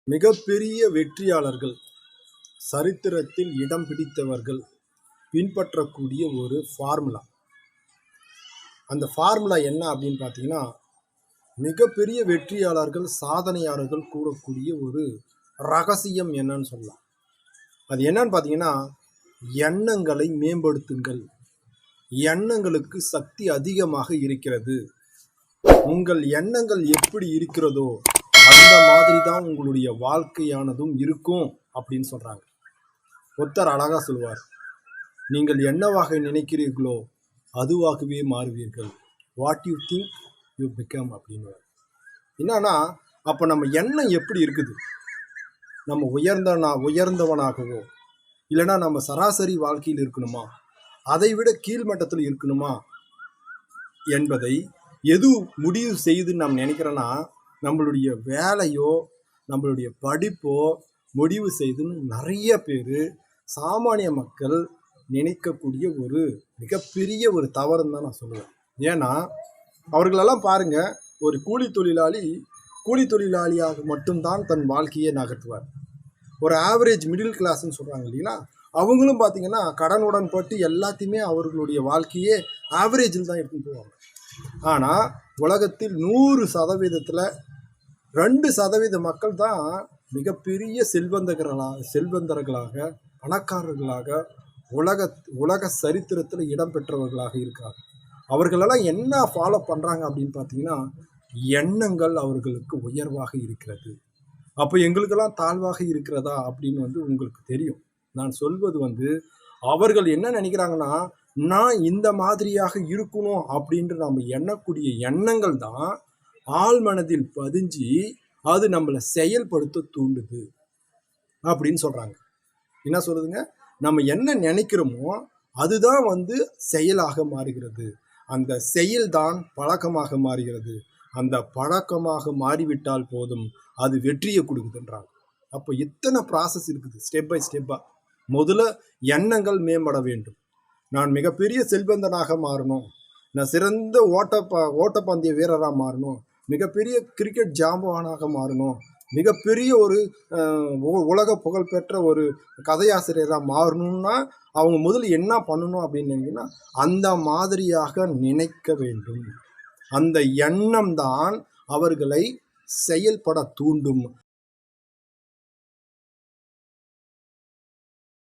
மிகப்பெரிய வெற்றியாளர்கள், சரித்திரத்தில் இடம் பிடித்தவர்கள் பின்பற்றக்கூடிய ஒரு ஃபார்முலா. அந்த ஃபார்முலா என்ன அப்படின்னு பார்த்தீங்கன்னா, மிகப்பெரிய வெற்றியாளர்கள், சாதனையாளர்கள் கூறக்கூடிய ஒரு ரகசியம் என்னன்னு சொல்லலாம். அது என்னன்னு பார்த்தீங்கன்னா, எண்ணங்களை மேம்படுத்துங்கள். எண்ணங்களுக்கு சக்தி அதிகமாக இருக்கிறது. உங்கள் எண்ணங்கள் எப்படி இருக்கிறதோ அந்த மாதிரி தான் உங்களுடைய வாழ்க்கையானதும் இருக்கும் அப்படின்னு சொல்றாங்க. ஒருத்தர் அழகா சொல்வார், நீங்கள் என்னவாக நினைக்கிறீர்களோ அதுவாகவே மாறுவீர்கள். What you think you become அப்படின்னு. என்னன்னா, அப்போ நம்ம எண்ணம் எப்படி இருக்குது? நம்ம உயர்ந்தவனாகவோ இல்லைன்னா நம்ம சராசரி வாழ்க்கையில் இருக்கணுமா, அதை விட கீழ்மட்டத்தில் இருக்கணுமா என்பதை எது முடிவு செய்து நாம் நினைக்கிறோன்னா, நம்மளுடைய வேலையோ நம்மளுடைய படிப்போ முடிவு செய்துன்னு நிறைய பேர் சாமானிய மக்கள் நினைக்கக்கூடிய ஒரு மிகப்பெரிய ஒரு தவறுன்னு தான் நான் சொல்லுவேன். ஏன்னா அவர்களெல்லாம் பாருங்க, ஒரு கூலி தொழிலாளியாக மட்டும்தான் தன் வாழ்க்கையை நகர்த்துவார். ஒரு ஆவரேஜ் மிடில் கிளாஸ்ன்னு சொல்கிறாங்க இல்லைங்களா, அவங்களும் பார்த்தீங்கன்னா கடனுடன் பட்டு எல்லாத்தையுமே அவர்களுடைய வாழ்க்கையே ஆவரேஜில் தான் எடுத்துன்னு போவாங்க. ஆனால் உலகத்தில் 100%, 2% மக்கள் தான் மிகப்பெரிய செல்வந்தர்களாக பணக்காரர்களாக உலக சரித்திரத்தில் இடம் பெற்றவர்களாக இருக்காங்க. அவர்களெல்லாம் என்ன ஃபாலோ பண்ணுறாங்க அப்படின்னு பார்த்தீங்கன்னா, எண்ணங்கள் அவர்களுக்கு உயர்வாக இருக்கிறது. அப்போ எங்களுக்கெல்லாம் தாழ்வாக இருக்கிறதா அப்படின்னு உங்களுக்கு தெரியும். நான் சொல்வது அவர்கள் என்ன நினைக்கிறாங்கன்னா, நான் இந்த மாதிரியாக இருக்கணும் அப்படின்ற நம்ம எண்ணக்கூடிய எண்ணங்கள் தான் ஆழ் மனதில் பதிஞ்சு அது நம்மளை செயல்படுத்த தூண்டுது அப்படின்னு சொல்கிறாங்க. என்ன சொல்லுதுங்க, நம்ம என்ன நினைக்கிறோமோ அதுதான் செயலாக மாறுகிறது. அந்த செயல்தான் பழக்கமாக மாறுகிறது. அந்த பழக்கமாக மாறிவிட்டால் போதும், அது வெற்றியை கொடுக்குதுன்றாங்க. அப்போ இத்தனை ப்ராசஸ் இருக்குது, ஸ்டெப் பை ஸ்டெப்பாக. முதல்ல எண்ணங்கள் மேம்பட வேண்டும். நான் மிகப்பெரிய செல்வந்தனாக மாறணும், நான் சிறந்த ஓட்டப்பந்தய வீரராக மாறணும், மிகப்பெரிய கிரிக்கெட் ஜாம்பவானாக மாறணும், மிகப்பெரிய ஒரு உலக புகழ்பெற்ற ஒரு கதையாசிரியராக மாறணும்னா அவங்க முதல்ல என்ன பண்ணணும் அப்படின்னு நினைக்கிங்கன்னா, அந்த மாதிரியாக நினைக்க வேண்டும். அந்த எண்ணம் தான் அவர்களை செயல்பட தூண்டும்.